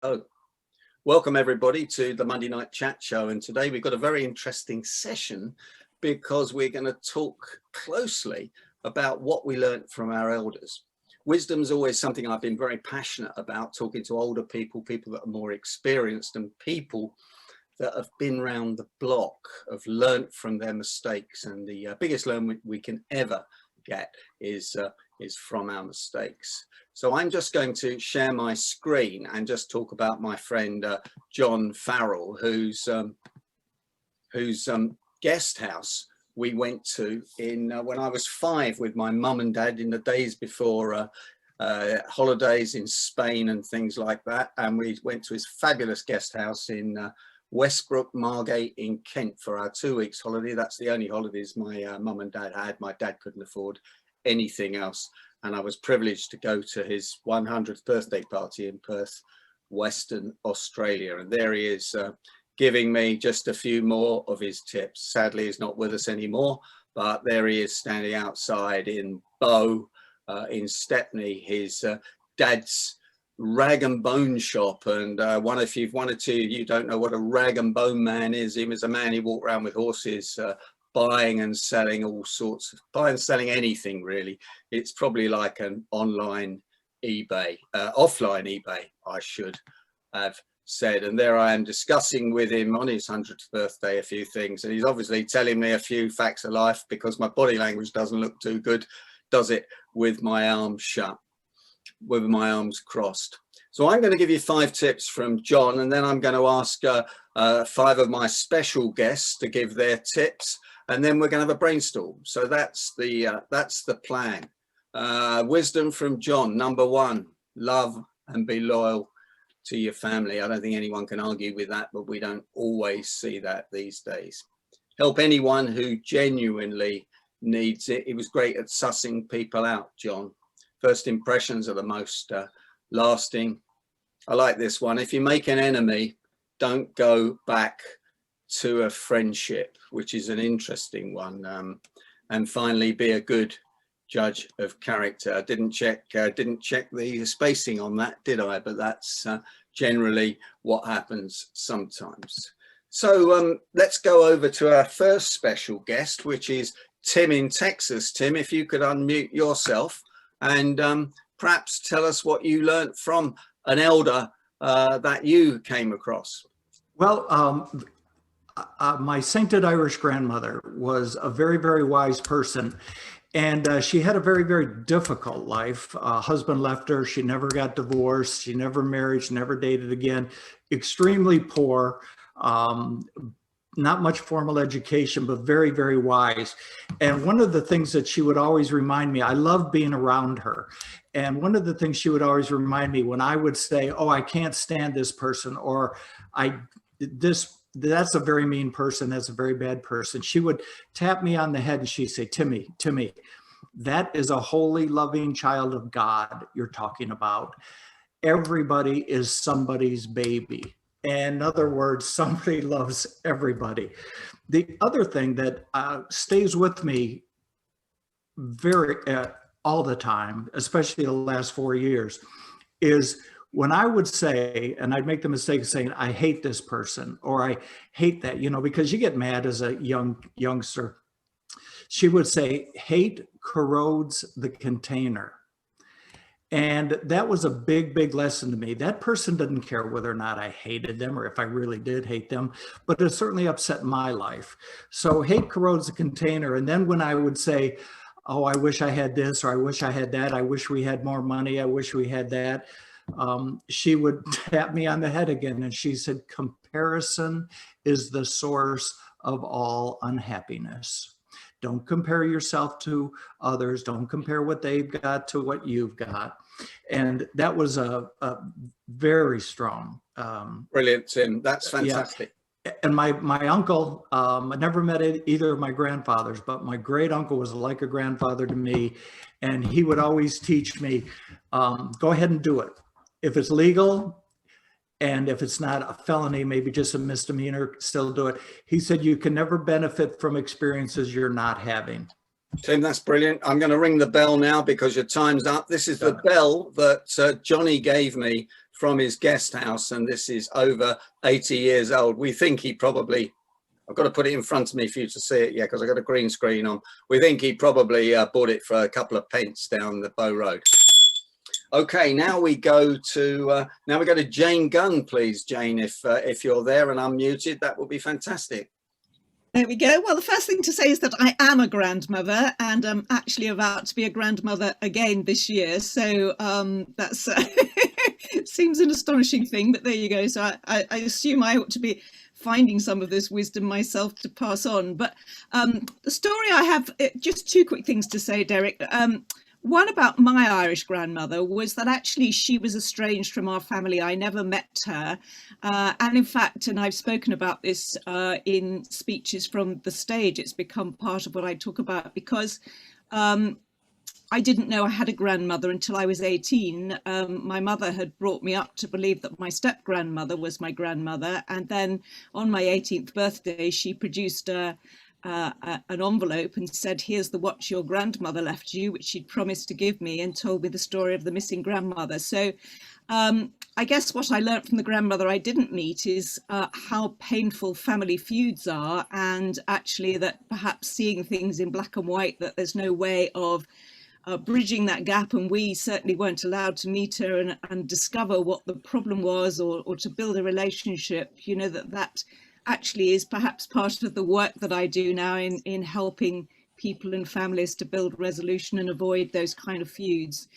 Oh, welcome everybody to the Monday Night Chat Show. And today we've got a very interesting session because we're going to talk closely about what we learned from our elders. Wisdom is always something I've been very passionate about, talking to older people, people that are more experienced, and people that have been around the block, have learnt from their mistakes. And the biggest learn we can ever get is from our mistakes. So I'm just going to share my screen and just talk about my friend John Farrell, whose guest house we went to in when I was 5 with my mum and dad in the days before holidays in Spain and things like that. And we went to his fabulous guest house in Westbrook Margate in Kent for our 2 weeks holiday. That's the only holidays my mum and dad had. My dad couldn't afford anything else, and I was privileged to go to his 100th birthday party in Perth, Western Australia. And there he is giving me just a few more of his tips. Sadly, he's not with us anymore, but there he is standing outside in Bow in Stepney, his dad's rag and bone shop. And if you've wanted to, you don't know what a rag and bone man is. He was a man who walked around with horses, buying and selling all sorts of, buying and selling anything really. It's probably like an online eBay, offline eBay, I should have said. And there I am discussing with him on his 100th birthday a few things, and he's obviously telling me a few facts of life, because my body language doesn't look too good, does it, with my arms shut, with my arms crossed. So I'm going to give you 5 tips from John, and then I'm going to ask 5 of my special guests to give their tips, and then we're going to have a brainstorm. So that's the plan. Wisdom from John. Number 1, love and be loyal to your family. I don't think anyone can argue with that, but we don't always see that these days. Help anyone who genuinely needs it. He was great at sussing people out, John. First impressions are the most lasting. I like this one. If you make an enemy, don't go back to a friendship, which is an interesting one. And finally, be a good judge of character. I didn't check the spacing on that, did I? But that's generally what happens sometimes. So let's go over to our first special guest, which is Tim in Texas. Tim, if you could unmute yourself and perhaps tell us what you learned from an elder that you came across. Well, my sainted Irish grandmother was a very, very wise person. And she had a very, very difficult life. Husband left her. She never got divorced. She never married. She never dated again. Extremely poor. Not much formal education, but very, very wise. And one of the things that she would always remind me, I loved being around her. And one of the things she would always remind me when I would say, oh, I can't stand this person, or that's a very mean person, that's a very bad person, she would tap me on the head and she'd say, Timmy, that is a holy, loving child of God you're talking about. Everybody is somebody's baby. In other words, somebody loves everybody. The other thing that stays with me very all the time, especially the last 4 years, is when I would say, and I'd make the mistake of saying, I hate this person, or I hate that, because you get mad as a youngster. She would say, hate corrodes the container. And that was a big, big lesson to me. That person didn't care whether or not I hated them or if I really did hate them, but it certainly upset my life. So hate corrodes the container. And then when I would say, oh, I wish I had this, or I wish I had that, I wish we had more money, I wish we had that, she would tap me on the head again. And she said, comparison is the source of all unhappiness. Don't compare yourself to others. Don't compare what they've got to what you've got. And that was a very strong. Brilliant, Tim. That's fantastic. Yeah. And my uncle, I never met either of my grandfathers, but my great uncle was like a grandfather to me. And he would always teach me, go ahead and do it. If it's legal, and if it's not a felony, maybe just a misdemeanor, still do it. He said, you can never benefit from experiences you're not having. Tim, that's brilliant. I'm going to ring the bell now because your time's up. This is the bell that Johnny gave me from his guest house, and this is over 80 years old. We think he probably, I've got to put it in front of me for you to see it, yeah, because I've got a green screen on. We think he probably bought it for a couple of pence down the Bow Road. Okay, now we go to Jane Gunn, please, Jane. If you're there and unmuted, that would be fantastic. There we go. Well, the first thing to say is that I am a grandmother, and I'm actually about to be a grandmother again this year. So that's seems an astonishing thing, but there you go. So I assume I ought to be finding some of this wisdom myself to pass on. But the story I have, just two quick things to say, Derek. One about my Irish grandmother was that actually she was estranged from our family. I never met her. And in fact, and I've spoken about this in speeches from the stage, it's become part of what I talk about, because I didn't know I had a grandmother until I was 18. My mother had brought me up to believe that my step-grandmother was my grandmother. And then on my 18th birthday, she produced an envelope and said, here's the watch your grandmother left you, which she'd promised to give me, and told me the story of the missing grandmother. So I guess what I learned from the grandmother I didn't meet is how painful family feuds are, and actually that perhaps seeing things in black and white, that there's no way of bridging that gap, and we certainly weren't allowed to meet her and discover what the problem was, or to build a relationship. You know, that actually is perhaps part of the work that I do now in helping people and families to build resolution and avoid those kind of feuds.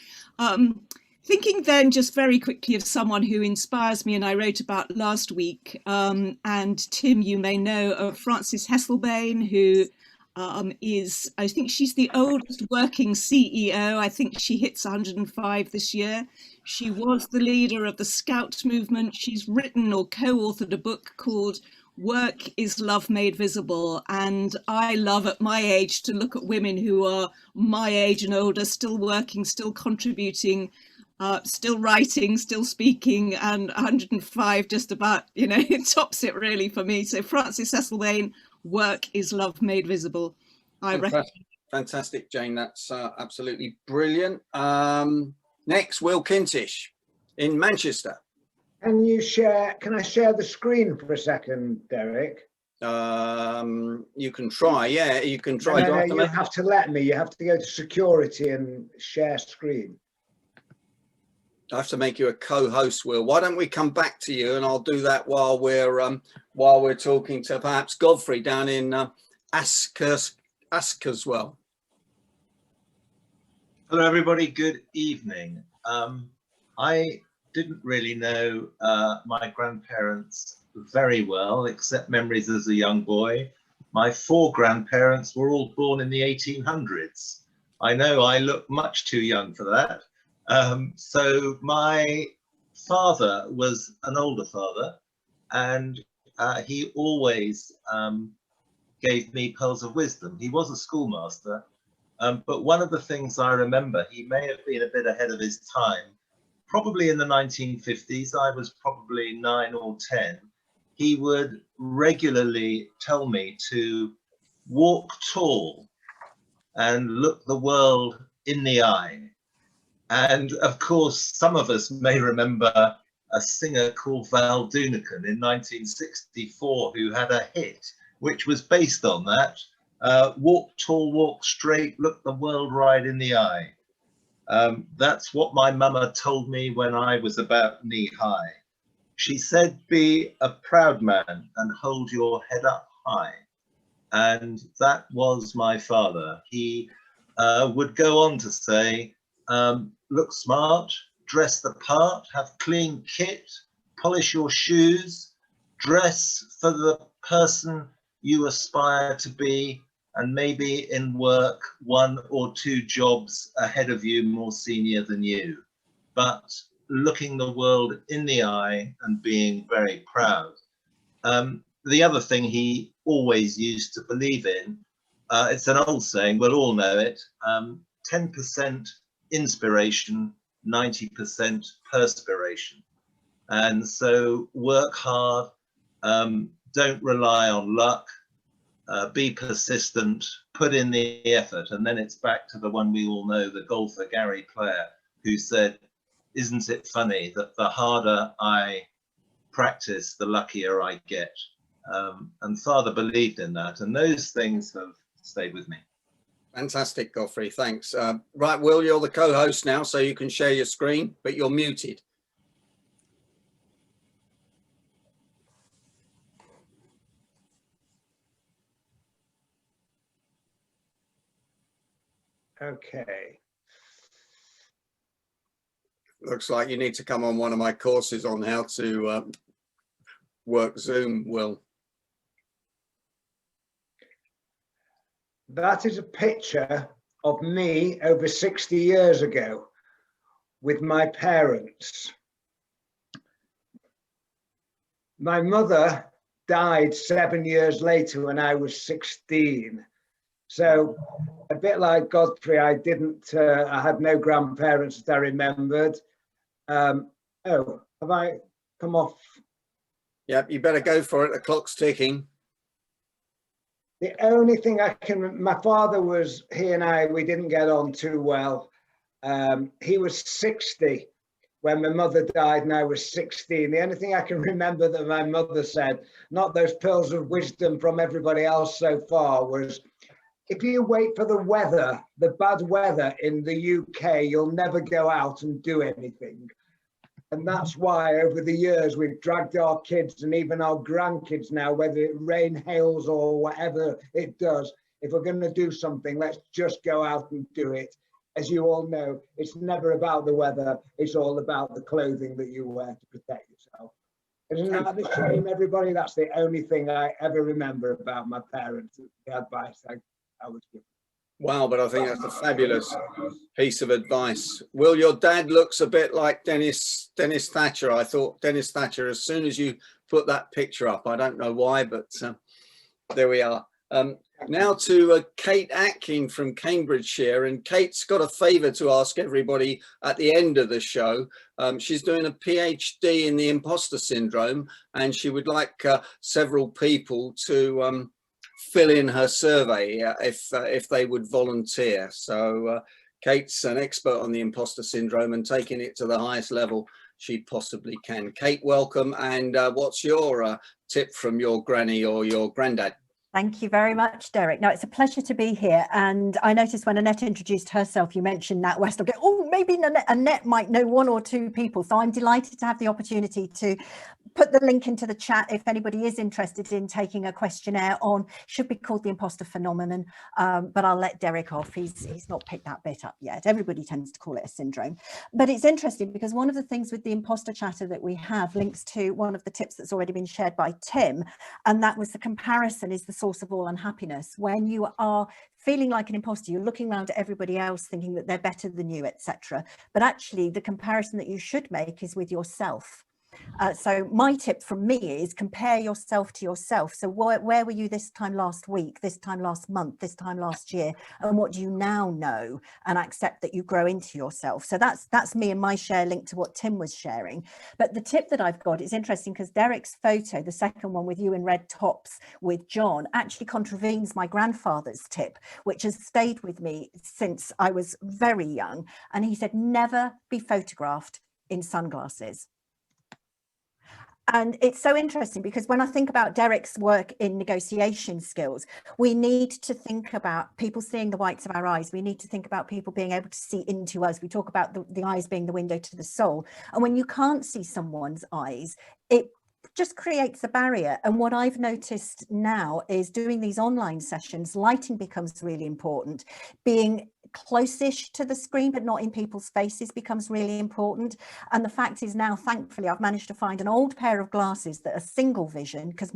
Thinking then just very quickly of someone who inspires me, and I wrote about last week, and Tim, you may know of Frances Hesselbane, who is, I think she's the oldest working CEO. I think she hits 105 this year. She was the leader of the Scout movement. She's written or co-authored a book called Work is Love Made Visible. And I love at my age to look at women who are my age and older, still working, still contributing, still writing, still speaking, and 105 just about, you know, it tops it really for me. So Frances Hesselbane, Work is Love Made Visible. I recommend. Fantastic, Jane. That's absolutely brilliant. Next, Will Kintish in Manchester. Can I share the screen for a second, Derek? You can try, yeah, you can try. No, you have to let me. You have to go to security and share screen. I have to make you a co-host, Will. Why don't we come back to you, and I'll do that while we're talking to perhaps Godfrey down in Ask as well. Hello, everybody. Good evening. I didn't really know my grandparents very well, except memories as a young boy. My 4 grandparents were all born in the 1800s. I know I look much too young for that. So my father was an older father, and he always gave me pearls of wisdom. He was a schoolmaster, but one of the things I remember, he may have been a bit ahead of his time. Probably in the 1950s, I was probably 9 or 10. He would regularly tell me to walk tall and look the world in the eye. And of course, some of us may remember a singer called Val Doonican in 1964 who had a hit which was based on that. Walk tall, walk straight, look the world right in the eye. That's what my mama told me when I was about knee high. She said, be a proud man and hold your head up high. And that was my father. He would go on to say, look smart, dress the part, have clean kit, polish your shoes, dress for the person you aspire to be, and maybe in work 1 or 2 jobs ahead of you, more senior than you, but looking the world in the eye and being very proud. The other thing he always used to believe in, it's an old saying, we'll all know it, 10% inspiration, 90% perspiration. And so work hard, don't rely on luck, be persistent, put in the effort. And then it's back to the one we all know, the golfer Gary Player, who said, isn't it funny that the harder I practice, the luckier I get? And Father believed in that, and those things have stayed with me. Fantastic, Godfrey. Thanks. Right, Will, you're the co-host now, so you can share your screen, but you're muted. Okay. Looks like you need to come on one of my courses on how to work Zoom, Will. That is a picture of me over 60 years ago with my parents. My mother died 7 years later when I was 16. So a bit like Godfrey, I had no grandparents that I remembered. Oh, have I come off? Yep, you better go for it. The clock's ticking. The only thing my father was, we didn't get on too well. He was 60 when my mother died and I was 16. The only thing I can remember that my mother said, not those pearls of wisdom from everybody else so far, was, if you wait for the weather, the bad weather in the UK, you'll never go out and do anything. And that's why over the years we've dragged our kids and even our grandkids now, whether it rain, hails or whatever it does, if we're going to do something, let's just go out and do it. As you all know, it's never about the weather, it's all about the clothing that you wear to protect yourself. Isn't that the shame, everybody? That's the only thing I ever remember about my parents, the advice I was given. Wow, but I think that's a fabulous piece of advice. Will, your dad looks a bit like Dennis Thatcher. I thought Dennis Thatcher, as soon as you put that picture up, I don't know why, but there we are. Now to Kate Atkin from Cambridgeshire, and Kate's got a favour to ask everybody at the end of the show. She's doing a PhD in the Imposter Syndrome, and she would like several people to fill in her survey if they would volunteer. So Kate's an expert on the Imposter Syndrome and taking it to the highest level she possibly can. Kate, welcome. And what's your tip from your granny or your granddad? Thank you very much, Derek. No, it's a pleasure to be here. And I noticed when Annette introduced herself, you mentioned Nat West. Oh, maybe Annette might know one or two people. So I'm delighted to have the opportunity to put the link into the chat if anybody is interested in taking a questionnaire on, should be called the imposter phenomenon, but I'll let Derek off. He's not picked that bit up yet. Everybody tends to call it a syndrome. But it's interesting because one of the things with the imposter chatter that we have links to one of the tips that's already been shared by Tim, and that was the comparison is the source of all unhappiness. When you are feeling like an imposter, you're looking around at everybody else thinking that they're better than you, etc. But actually the comparison that you should make is with yourself. So my tip from me is compare yourself to yourself. So where were you this time last week, this time last month, this time last year, and what do you now know, and accept that you grow into yourself. So that's me and my share linked to what Tim was sharing. But the tip that I've got is interesting because Derek's photo, the second one with you in red tops with John, actually contravenes my grandfather's tip, which has stayed with me since I was very young. And he said, never be photographed in sunglasses. And it's so interesting because when I think about Derek's work in negotiation skills, we need to think about people seeing the whites of our eyes. We need to think about people being able to see into us. We talk about the eyes being the window to the soul. And when you can't see someone's eyes, it just creates a barrier. And what I've noticed now is doing these online sessions, lighting becomes really important. Being close-ish to the screen but not in people's faces becomes really important. And the fact is now, thankfully, I've managed to find an old pair of glasses that are single vision, because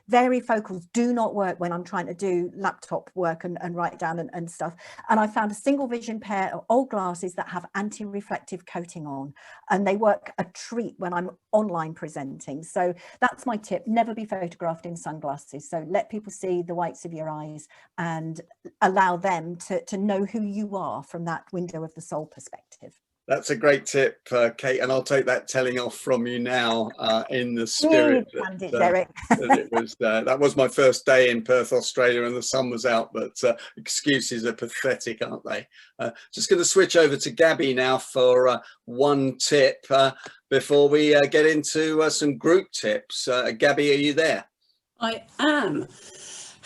varifocals do not work when I'm trying to do laptop work and write down and stuff. And I found a single vision pair of old glasses that have anti-reflective coating on, and they work a treat when I'm online presenting. So that's my tip: never be photographed in sunglasses. So let people see the whites of your eyes and allow them to know who you are from that window of the soul perspective. That's a great tip, Kate, and I'll take that telling off from you now in the spirit that it was. That was my first day in Perth, Australia, and the sun was out, but excuses are pathetic, aren't they? Just going to switch over to Gabby now for one tip before we get into some group tips. Gabby, are you there? I am.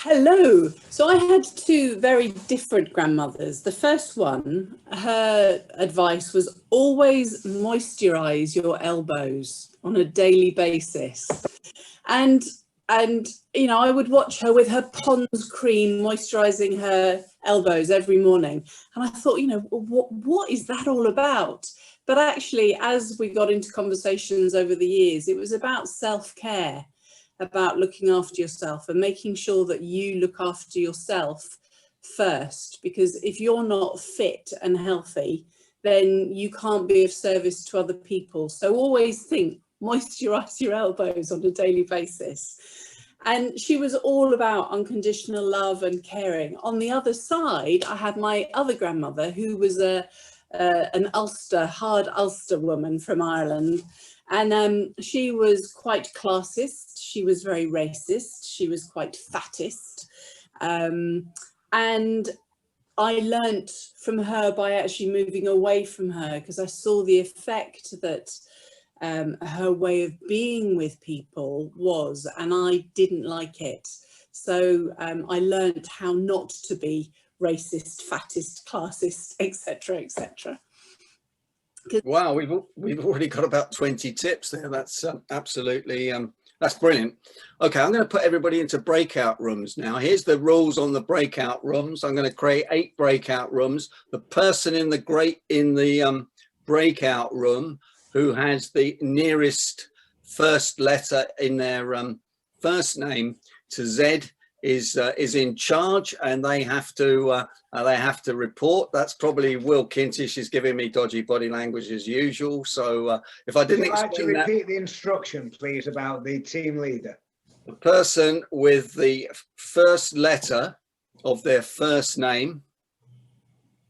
Hello. So I had two very different grandmothers. The first one, her advice was always moisturize your elbows on a daily basis. And you know, I would watch her with her Pond's cream moisturizing her elbows every morning. And I thought, you know, what is that all about? But actually, as we got into conversations over the years, it was about self-care, about looking after yourself and making sure that you look after yourself first, because if you're not fit and healthy, then you can't be of service to other people. So always think, moisturize your elbows on a daily basis. And she was all about unconditional love and caring. On the other side, I had my other grandmother, who was an hard Ulster woman from Ireland. And she was quite classist. She was very racist. She was quite fattest. And I learnt from her by actually moving away from her, because I saw the effect that her way of being with people was, and I didn't like it. So I learnt how not to be racist, fattest, classist, etc., etc. Wow, we've already got about 20 tips there. That's absolutely that's brilliant. Okay, I'm going to put everybody into breakout rooms now. Here's the rules on the breakout rooms. I'm going to create 8 breakout rooms. The person in the breakout room who has the nearest first letter in their first name to Z is in charge, and they have to report. That's probably Will Kintish is giving me dodgy body language as usual. So if I didn't explain that, repeat the instruction, please, about the team leader. The person with the first letter of their first name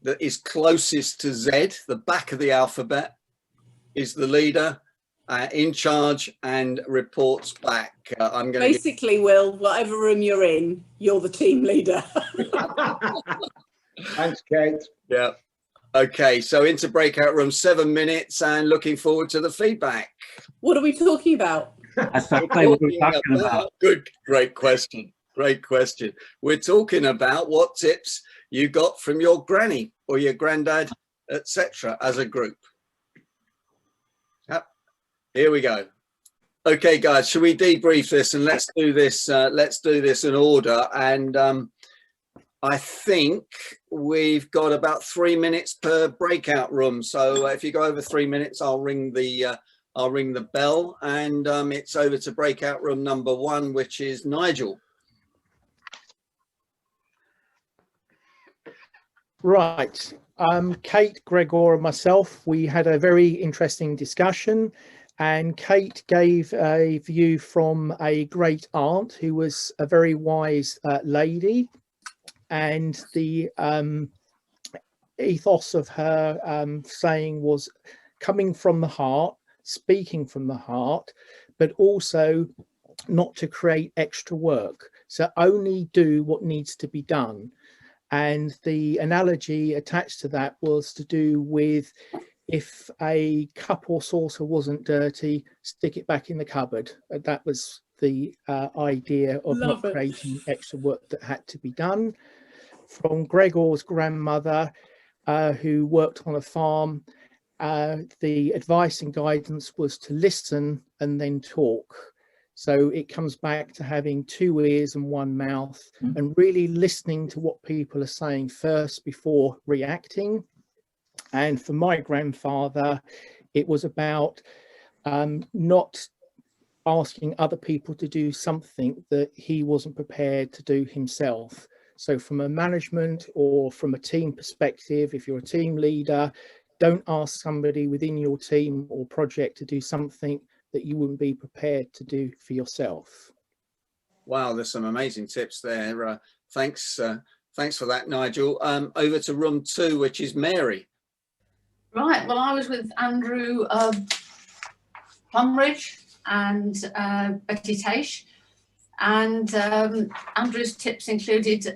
that is closest to Z, the back of the alphabet, is the leader. In charge and reports back. I'm going basically, Will, whatever room you're in, you're the team leader. Thanks, Kate. Yeah. Okay, so into breakout room, 7 minutes, and looking forward to the feedback. What are we talking about? That's what we're talking about. Great question. Great question. We're talking about what tips you got from your granny or your granddad, etc., as a group. Here we go. Okay, guys, should we debrief this, and let's do this. Let's do this in order. And I think we've got about 3 minutes per breakout room. So if you go over 3 minutes, I'll ring the bell, and it's over to breakout room number 1, which is Nigel. Right. Kate, Gregor, and myself, we had a very interesting discussion. And Kate gave a view from a great aunt who was a very wise lady. And the ethos of her saying was coming from the heart, speaking from the heart, but also not to create extra work. So only do what needs to be done. And the analogy attached to that was to do with, if a cup or saucer wasn't dirty, stick it back in the cupboard. That was the idea of not creating extra work that had to be done. From Gregor's grandmother, who worked on a farm, the advice and guidance was to listen and then talk. So it comes back to having 2 ears and 1 mouth, and really listening to what people are saying first before reacting. And for my grandfather, it was about not asking other people to do something that he wasn't prepared to do himself. So from a management or from a team perspective, if you're a team leader, don't ask somebody within your team or project to do something that you wouldn't be prepared to do for yourself. Wow, there's some amazing tips there. Thanks for that, Nigel. Over to room 2, which is Mary. Right, well, I was with Andrew Plumridge and Betty Taish, and Andrew's tips included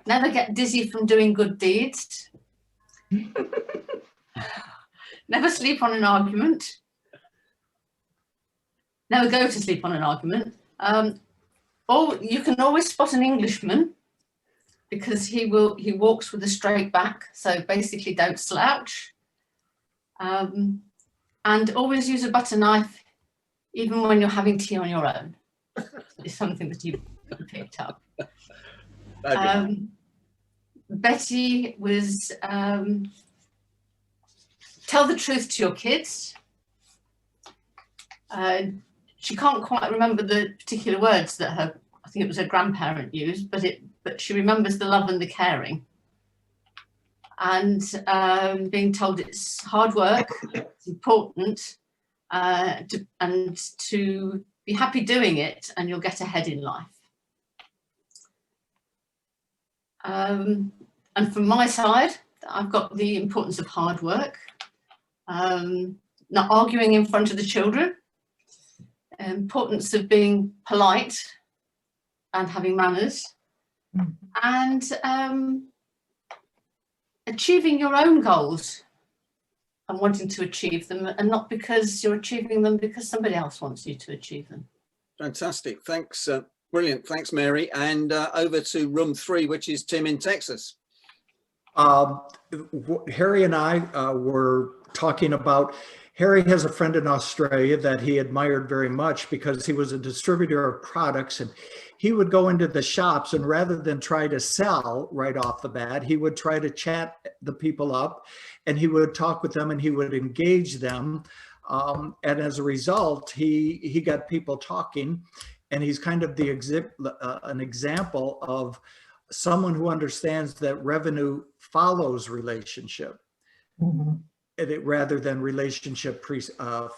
never get dizzy from doing good deeds, never sleep on an argument, never go to sleep on an argument, or you can always spot an Englishman because he walks with a straight back, so basically don't slouch, and always use a butter knife even when you're having tea on your own. It's something that you picked up. Betty was tell the truth to your kids. She can't quite remember the particular words that I think it was her grandparent used, but she remembers the love and the caring. And being told it's hard work, it's important, and to be happy doing it, and you'll get ahead in life. And from my side, I've got the importance of hard work, not arguing in front of the children, importance of being polite and having manners, and achieving your own goals and wanting to achieve them, and not because you're achieving them because somebody else wants you to achieve them. Fantastic, thanks, brilliant, thanks Mary. And over to room 3, which is Tim in Texas. Harry and I were talking about, Harry has a friend in Australia that he admired very much because he was a distributor of products, and he would go into the shops, and rather than try to sell right off the bat, he would try to chat the people up, and he would talk with them, and he would engage them. And as a result, he got people talking, and he's kind of an example of someone who understands that revenue follows relationship. Mm-hmm. Rather than relationship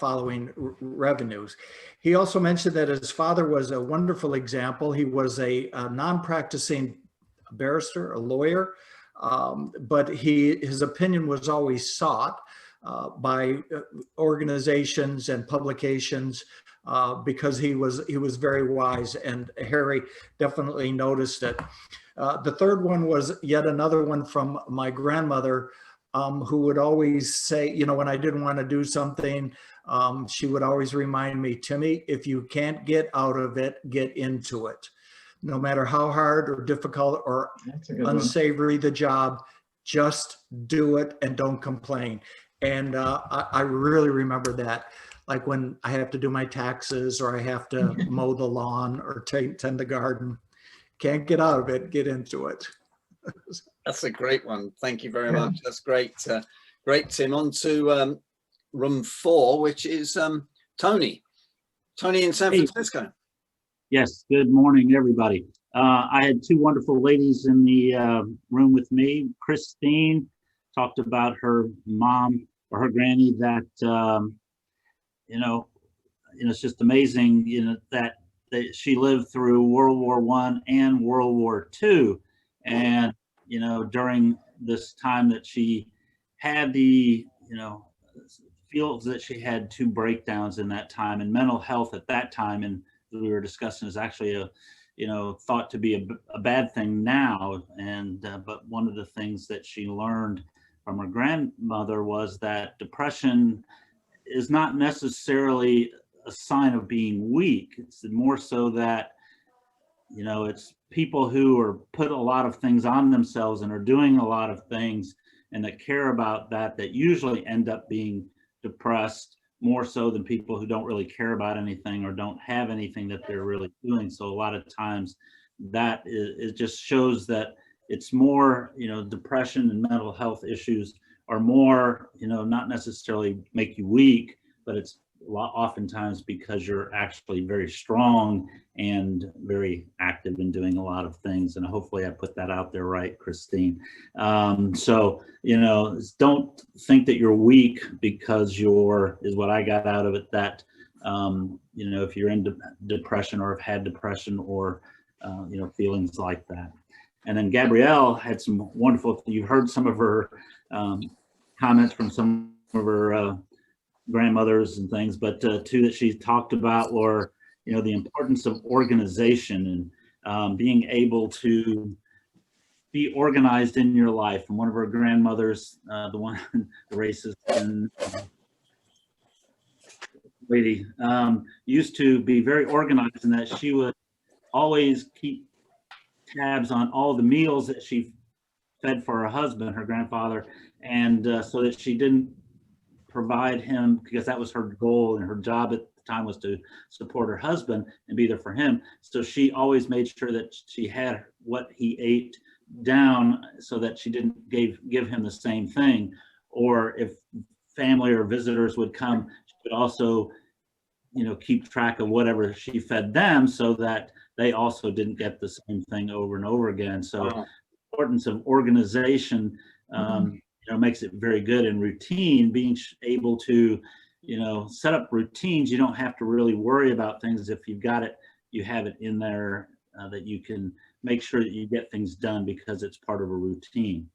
following revenues. He also mentioned that his father was a wonderful example. He was a non-practicing barrister, a lawyer, but his opinion was always sought by organizations and publications because he was very wise, and Harry definitely noticed it. The third one was yet another one from my grandmother, who would always say, you know, when I didn't want to do something, she would always remind me, Timmy, if you can't get out of it, get into it. No matter how hard or difficult or unsavory the job, just do it and don't complain. And I really remember that, like when I have to do my taxes or I have to mow the lawn or tend the garden, can't get out of it, get into it. That's a great one. Thank you very much. That's great. Great, Tim. On to room 4, which is Tony. Tony in San Francisco. Yes, good morning, everybody. I had 2 wonderful ladies in the room with me. Christine talked about her mom or her granny that, it's just amazing, that she lived through World War I and World War II. And during this time that she had feels that she had 2 breakdowns in that time, and mental health at that time, and we were discussing, is actually thought to be a bad thing now. And but one of the things that she learned from her grandmother was that depression is not necessarily a sign of being weak. It's more so that it's people who are put a lot of things on themselves and are doing a lot of things and that care about that usually end up being depressed, more so than people who don't really care about anything or don't have anything that they're really doing. So a lot of times that it just shows that it's more, depression and mental health issues are more, not necessarily make you weak, but it's oftentimes because you're actually very strong and very active in doing a lot of things. And hopefully I put that out there right, Christine. So, don't think that you're weak because is what I got out of it, that, if you're in depression or have had depression or, feelings like that. And then Gabrielle had some wonderful, you heard some of her comments from some of her grandmothers and things, but two that she talked about were, you know, the importance of organization and being able to be organized in your life. And one of her grandmothers, the one, the racist and lady, used to be very organized in that she would always keep tabs on all the meals that she fed for her husband, her grandfather, and so that she didn't provide him, because that was her goal, and her job at the time was to support her husband and be there for him. So she always made sure that she had what he ate down so that she didn't give him the same thing. Or if family or visitors would come, she would also, you know, keep track of whatever she fed them so that they also didn't get the same thing over and over again. So the importance of organization, you know, makes it very good. And routine, being able to, you know, set up routines. You don't have to really worry about things. If you've got it, you have it in there that you can make sure that you get things done because it's part of a routine.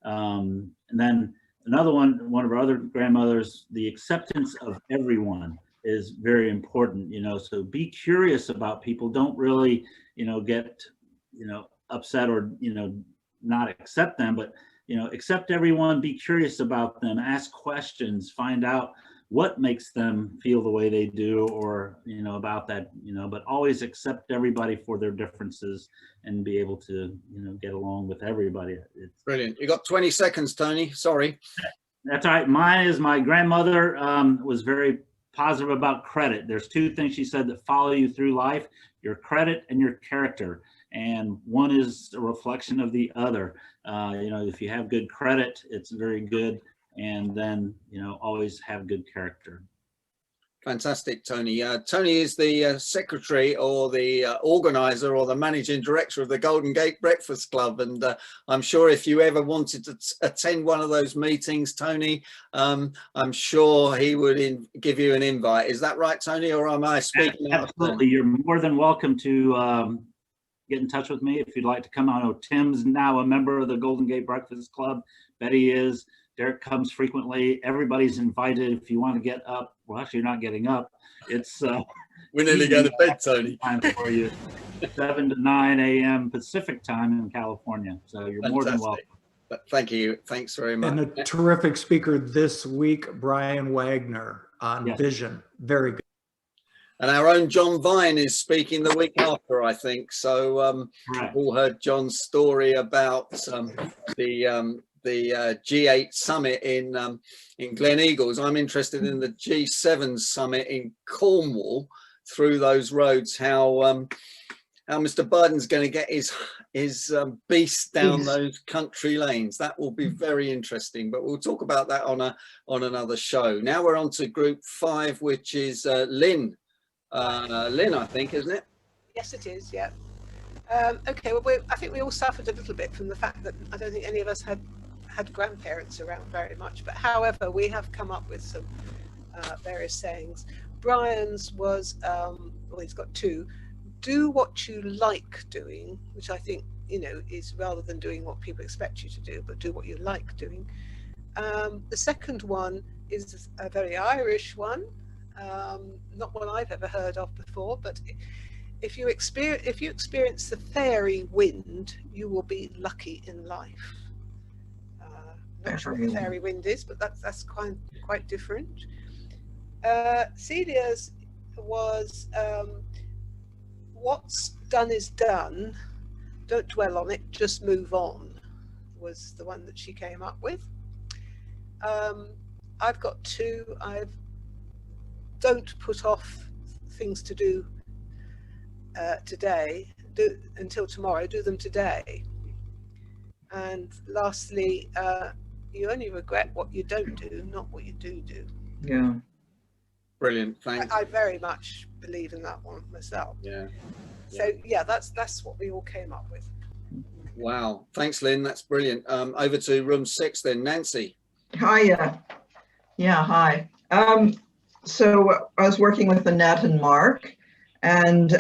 And then another one of our other grandmothers, the acceptance of everyone is very important, you know, so be curious about people. Don't really, you know, get, you know, upset or, you know, not accept them, but, you know, accept everyone, be curious about them, ask questions, find out what makes them feel the way they do, or, you know, about that, you know, but always accept everybody for their differences and be able to, you know, get along with everybody. It's brilliant. You got 20 seconds, Tony. Sorry. That's all right. Mine is my grandmother was very positive about credit. There's two things she said that follow you through life: your credit and your character. And one is a reflection of the other. You know, if you have good credit, it's very good. And then, you know, always have good character. Fantastic, Tony. Tony is the secretary or the organizer or the managing director of the Golden Gate Breakfast Club. And I'm sure if you ever wanted to attend one of those meetings, Tony, I'm sure he would give you an invite. Is that right, Tony, or am I speaking out of turn? Absolutely. You're more than welcome to get in touch with me if you'd like to come. I know Tim's now a member of the Golden Gate Breakfast Club. Betty is. Derek comes frequently. Everybody's invited. If you want to get up, well, actually, you're not getting up. It's we're nearly going to bed, Tony. Time for you, 7 to 9 a.m. Pacific time in California. So you're more than welcome. Thank you. Thanks very much. And a terrific speaker this week, Brian Wagner on Vision. Very good. And our own John Vine is speaking the week after, I think. So we've all heard John's story about the G8 summit in Glen Eagles. I'm interested in the G7 summit in Cornwall, through those roads, how Mr. Biden's going to get his beast down those country lanes. That will be very interesting, but we'll talk about that on another show. Now we're on to group 5, which is Lynn. Lynn, I think, isn't it? Yes, it is. Yeah. Okay. Well, I think we all suffered a little bit from the fact that I don't think any of us had grandparents around very much. But however, we have come up with some various sayings. Brian's was, well, he's got 2. Do what you like doing, which I think, you know, is rather than doing what people expect you to do, but do what you like doing. The second one is a very Irish one. Not one I've ever heard of before, but if you experience the fairy wind, you will be lucky in life. Not sure what fairy wind is, but that's quite different. Celia's was what's done is done. Don't dwell on it, just move on, was the one that she came up with. I've got 2. Don't put off things to do today. Do until tomorrow. Do them today. And lastly, you only regret what you don't do, not what you do. Yeah. Brilliant. Thanks. I very much believe in that one myself. Yeah. So yeah, that's what we all came up with. Wow. Thanks, Lynn. That's brilliant. Over to room 6 then, Nancy. Hi. Yeah. Hi. So I was working with Annette and Mark, and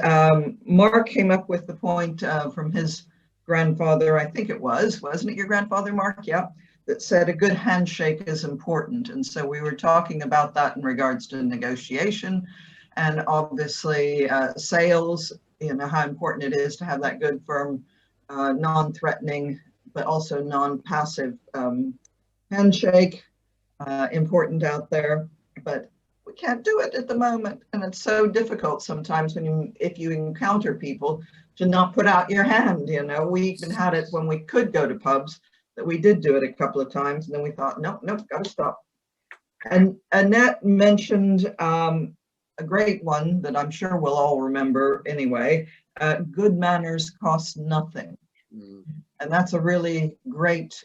Mark came up with the point from his grandfather, I think it was, wasn't it your grandfather, Mark? Yeah, that said a good handshake is important. And so we were talking about that in regards to negotiation and obviously sales, you know, how important it is to have that good, firm, non-threatening, but also non-passive handshake, important out there. But we can't do it at the moment. And it's so difficult sometimes when if you encounter people to not put out your hand. You know, we even had it when we could go to pubs, that we did do it a couple of times, and then we thought, nope, gotta stop. And Annette mentioned a great one that I'm sure we'll all remember anyway, good manners cost nothing. And that's a really great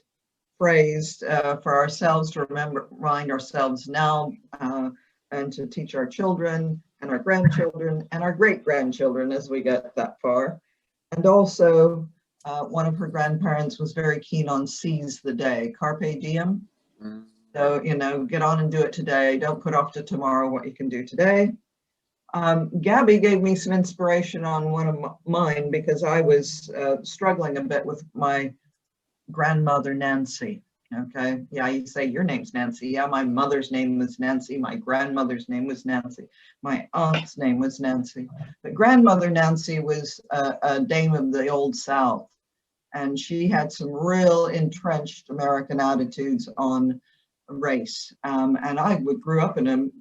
phrase for ourselves to remind ourselves now, and to teach our children and our grandchildren and our great-grandchildren as we get that far. And also, one of her grandparents was very keen on seize the day, carpe diem. So, you know, get on and do it today. Don't put off to tomorrow what you can do today. Gabby gave me some inspiration on one of mine because I was struggling a bit with my grandmother, Nancy. Okay, yeah, you say your name's Nancy. Yeah, my mother's name was Nancy. My grandmother's name was Nancy. My aunt's name was Nancy. But grandmother Nancy was a dame of the Old South. And she had some real entrenched American attitudes on race. And I grew up in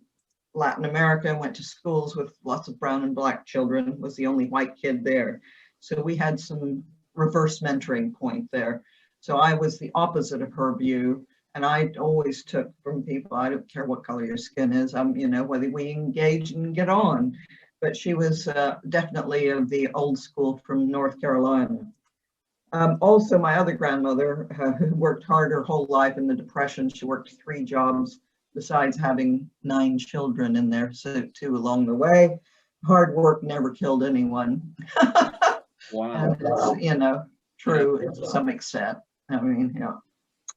Latin America, went to schools with lots of brown and black children, was the only white kid there. So we had some reverse mentoring point there. So I was the opposite of her view. And I always took from people, I don't care what color your skin is, you know, whether we engage and get on. But she was definitely of the old school from North Carolina. Also, my other grandmother, who worked hard her whole life in the Depression, she worked 3 jobs besides having 9 children in there, so 2 along the way. Hard work never killed anyone. Wow. And it's, you know, true to some extent. I mean, yeah.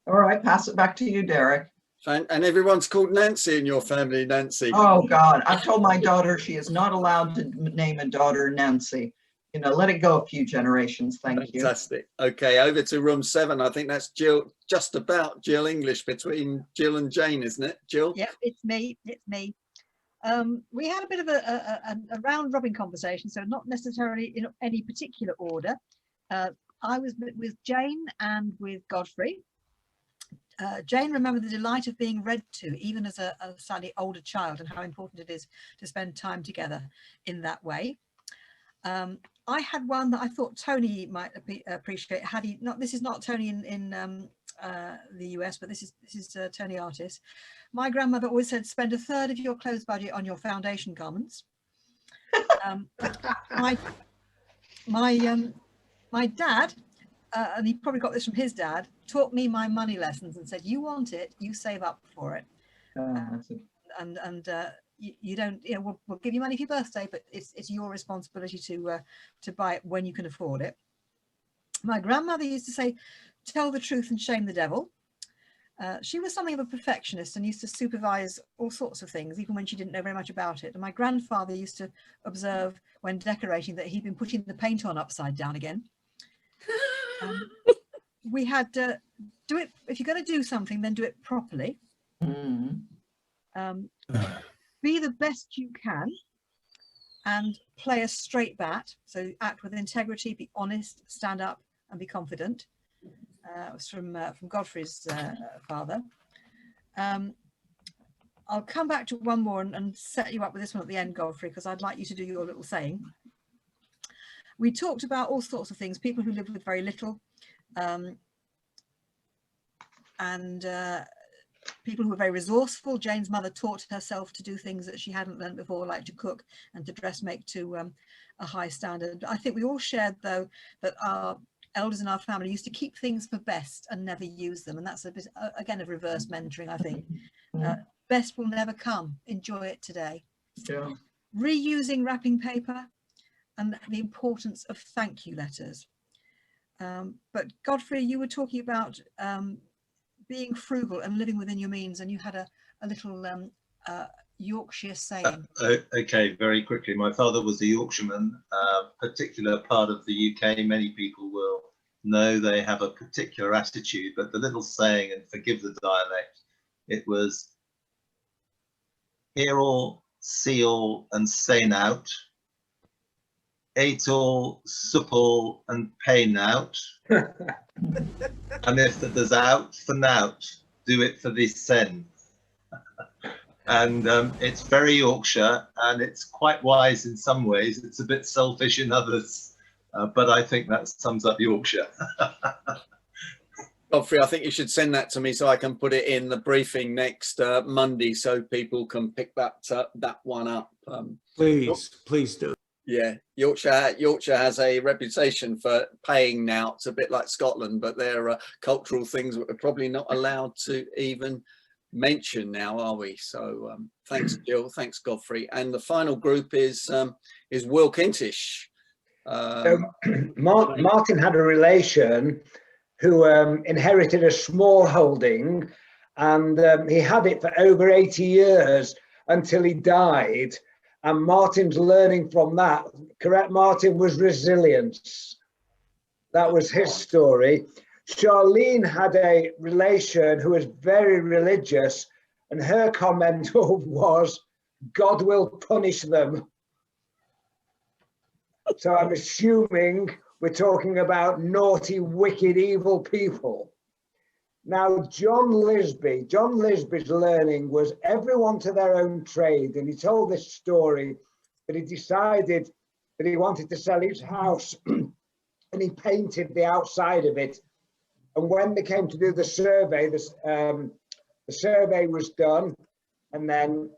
All right, pass it back to you, Derek. And everyone's called Nancy in your family, Nancy. Oh, God. I've told my daughter she is not allowed to name a daughter Nancy. You know, let it go a few generations. Thank you. Fantastic. Okay, over to room 7. I think that's Jill, just about Jill English between Jill and Jane, isn't it, Jill? Yeah, it's me. It's me. We had a bit of a round robin conversation, so not necessarily in any particular order. I was with Jane and with Godfrey. Jane remembered the delight of being read to, even as a slightly older child, and how important it is to spend time together in that way. I had one that I thought Tony might appreciate. Had he not? This is not Tony in the US, but this is Tony Artis. My grandmother always said, spend 1/3 of your clothes budget on your foundation garments. My dad, and he probably got this from his dad, taught me my money lessons and said, you want it, you save up for it. You don't, you know, we'll give you money for your birthday, but it's your responsibility to buy it when you can afford it. My grandmother used to say, tell the truth and shame the devil. She was something of a perfectionist and used to supervise all sorts of things, even when she didn't know very much about it. And my grandfather used to observe when decorating that he'd been putting the paint on upside down again. We had do it, if you're going to do something, then do it properly. Be the best you can and play a straight bat. So act with integrity, be honest, stand up and be confident. It was from Godfrey's father. I'll come back to one more and set you up with this one at the end, Godfrey, because I'd like you to do your little saying. We talked about all sorts of things, people who lived with very little, and people who were very resourceful. Jane's mother taught herself to do things that she hadn't learned before, like to cook and to dressmake to a high standard. I think we all shared, though, that our elders in our family used to keep things for best and never use them. And that's a bit, again, of reverse mentoring, I think. Best will never come. Enjoy it today. Yeah. Reusing wrapping paper and the importance of thank you letters. But Godfrey, you were talking about being frugal and living within your means, and you had a little Yorkshire saying. Okay, very quickly. My father was a Yorkshireman, particular part of the UK. Many people will know they have a particular attitude, but the little saying, and forgive the dialect, it was hear all, see all, and say nout. Ate all, sup all, and pay nout. And if there's out for nout, do it for this sen. And it's very Yorkshire, and it's quite wise in some ways. It's a bit selfish in others, but I think that sums up Yorkshire. Godfrey, I think you should send that to me so I can put it in the briefing next Monday, so people can pick that one up. Please do. Yeah, Yorkshire has a reputation for paying nouts, a bit like Scotland, but they're cultural things that we're probably not allowed to even mention now, are we? So thanks, Jill. Thanks, Godfrey. And the final group is Will Kintish. Martin had a relation who inherited a small holding, and he had it for over 80 years until he died. And Martin's learning from that, correct, Martin, was resilience. That was his story. Charlene had a relation who was very religious, and her comment was, God will punish them. So I'm assuming we're talking about naughty, wicked, evil people. Now, John Lisby's learning was everyone to their own trade. And he told this story, but he decided that he wanted to sell his house and he painted the outside of it. And when they came to do the survey, the survey was done, and then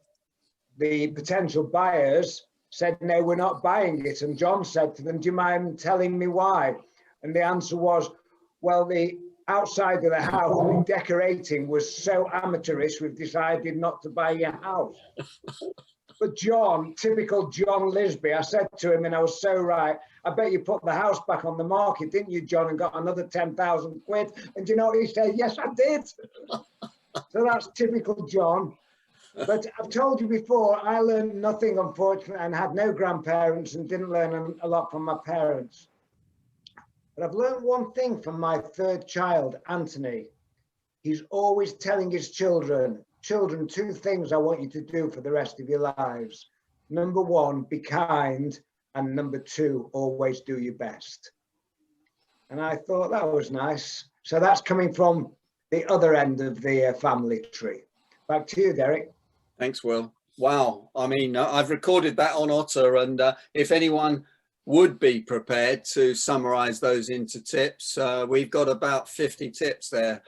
the potential buyers said, no, we're not buying it. And John said to them, do you mind telling me why? And the answer was, well, the outside of the house, the decorating was so amateurish, we've decided not to buy your house. But John, typical John Lisby, I said to him, and I was so right, I bet you put the house back on the market, didn't you, John, and got another 10,000 quid? And you know what he said? Yes, I did. So that's typical John. But I've told you before, I learned nothing, unfortunately, and had no grandparents and didn't learn a lot from my parents. But I've learned one thing from my third child, Anthony. He's always telling his children, two things I want you to do for the rest of your lives. Number one, be kind. And number two, always do your best. And I thought that was nice. So that's coming from the other end of the family tree. Back to you, Derek. Thanks, Will. Wow. I mean, I've recorded that on Otter, and if anyone would be prepared to summarize those into tips, we've got about 50 tips there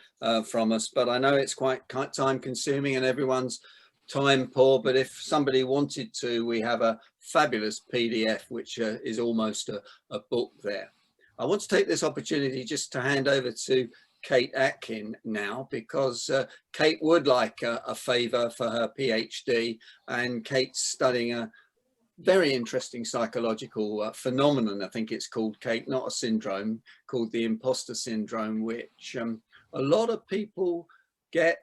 from us, but I know it's quite time consuming and everyone's time poor, but if somebody wanted to, we have a fabulous PDF which is almost a book there. I want to take this opportunity just to hand over to Kate Atkin now, because Kate would like a favour for her PhD, and Kate's studying a very interesting psychological phenomenon, I think it's called, Kate, not a syndrome, called the Imposter Syndrome, which a lot of people get,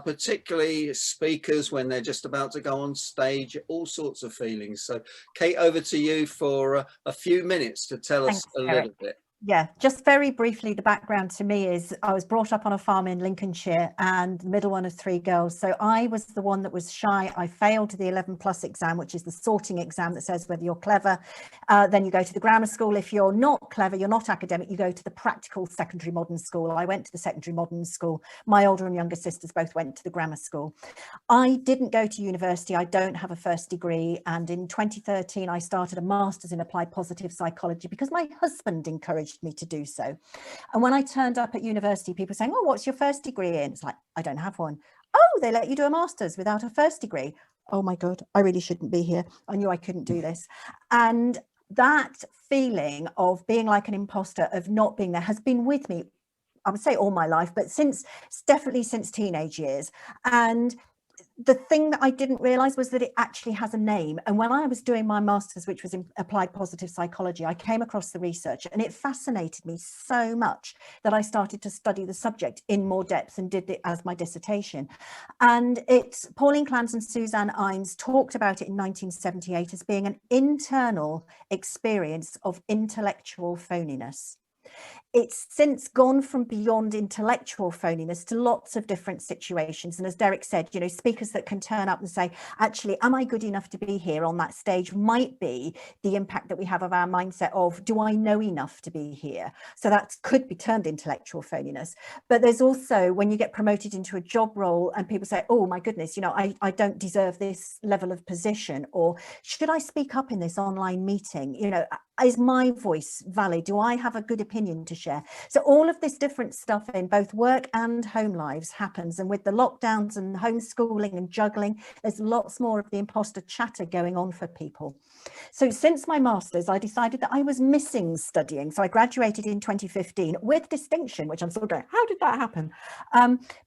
particularly speakers when they're just about to go on stage, all sorts of feelings. So Kate, over to you for a few minutes to tell us a little bit. Yeah, just very briefly, the background to me is I was brought up on a farm in Lincolnshire and the middle one of three girls. So I was the one that was shy. I failed the 11+ exam, which is the sorting exam that says whether you're clever. Then you go to the grammar school. If you're not clever, you're not academic, you go to the practical secondary modern school. I went to the secondary modern school. My older and younger sisters both went to the grammar school. I didn't go to university. I don't have a first degree. And in 2013, I started a master's in applied positive psychology because my husband encouraged me to do so. And when I turned up at university, people were saying, oh, what's your first degree in? It's like, I don't have one. Oh, they let you do a master's without a first degree. Oh my God, I really shouldn't be here. I knew I couldn't do this. And that feeling of being like an imposter, of not being there, has been with me, I would say all my life, but definitely since teenage years. And the thing that I didn't realize was that it actually has a name. And when I was doing my master's, which was in applied positive psychology, I came across the research and it fascinated me so much that I started to study the subject in more depth and did it as my dissertation. And it's Pauline Clance and Suzanne Ines talked about it in 1978 as being an internal experience of intellectual phoniness. It's since gone from beyond intellectual phoniness to lots of different situations. And as Derek said, you know, speakers that can turn up and say, actually, am I good enough to be here on that stage, might be the impact that we have of our mindset of, do I know enough to be here? So that could be termed intellectual phoniness. But there's also when you get promoted into a job role and people say, oh my goodness, you know, I don't deserve this level of position, or should I speak up in this online meeting? You know, is my voice valid? Do I have a good opinion to share? So all of this different stuff in both work and home lives happens. And with the lockdowns and homeschooling and juggling, there's lots more of the imposter chatter going on for people. So since my master's, I decided that I was missing studying. So I graduated in 2015 with distinction, which I'm sort of going, how did that happen?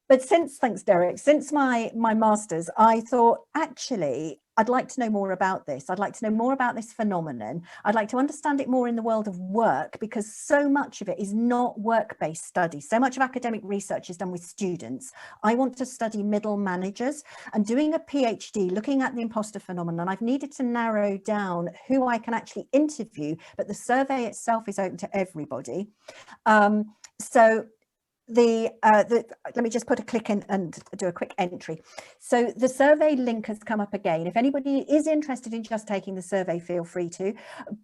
But since, thanks Derek, since my master's, I thought, actually, I'd like to know more about this. I'd like to know more about this phenomenon. I'd like to understand it more in the world of work, because so much of it is not work-based study. So much of academic research is done with students. I want to study middle managers, and doing a PhD looking at the imposter phenomenon, I've needed to narrow down who I can actually interview, but the survey itself is open to everybody. Let me just put a click in and do a quick entry. So the survey link has come up again. If anybody is interested in just taking the survey, feel free to.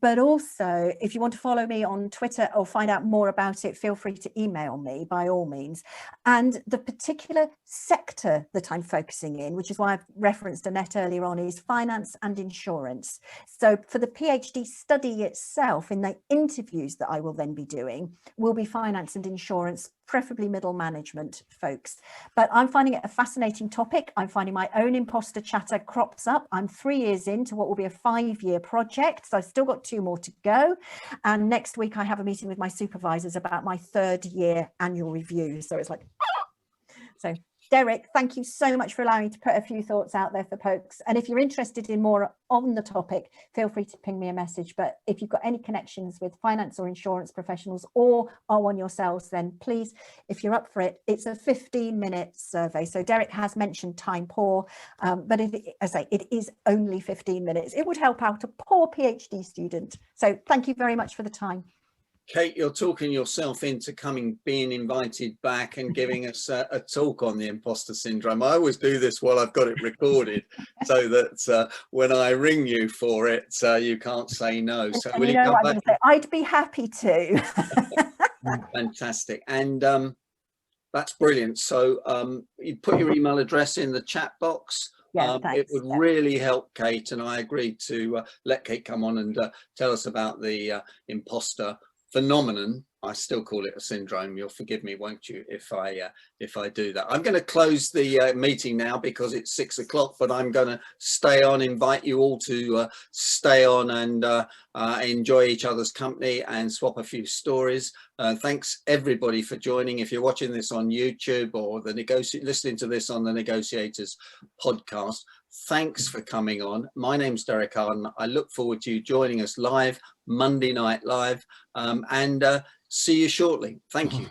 But also, if you want to follow me on Twitter or find out more about it, feel free to email me by all means. And the particular sector that I'm focusing in, which is why I've referenced Annette earlier on, is finance and insurance. So for the PhD study itself, in the interviews that I will then be doing, will be finance and insurance, preferably middle management folks. But I'm finding it a fascinating topic. I'm finding my own imposter chatter crops up. I'm 3 years into what will be a 5-year project. So I've still got 2 more to go. And next week I have a meeting with my supervisors about my 3rd year annual review. So it's like, so Derek, thank you so much for allowing me to put a few thoughts out there for folks. And if you're interested in more on the topic, feel free to ping me a message. But if you've got any connections with finance or insurance professionals or are one yourselves, then please, if you're up for it, it's a 15-minute survey. So Derek has mentioned time poor, but as I say, it is only 15 minutes. It would help out a poor PhD student. So thank you very much for the time. Kate, you're talking yourself into being invited back and giving us a talk on the imposter syndrome. I always do this while I've got it recorded so that when I ring you for it, you can't say no. So will you come back? I'd be happy to. Fantastic. And that's brilliant. So you put your email address in the chat box. Yeah, it would really help Kate, and I agreed to let Kate come on and tell us about the imposter phenomenon. I still call it a syndrome. You'll forgive me, won't you, if I do that. I'm going to close the meeting now because it's 6 o'clock, but I'm going to stay on, invite you all to stay on and enjoy each other's company and swap a few stories. Thanks everybody for joining. If you're watching this on YouTube or listening to this on the Negotiators podcast, thanks for coming on. My name's Derek Arden. I look forward to you joining us live, Monday Night Live, and see you shortly. Thank you.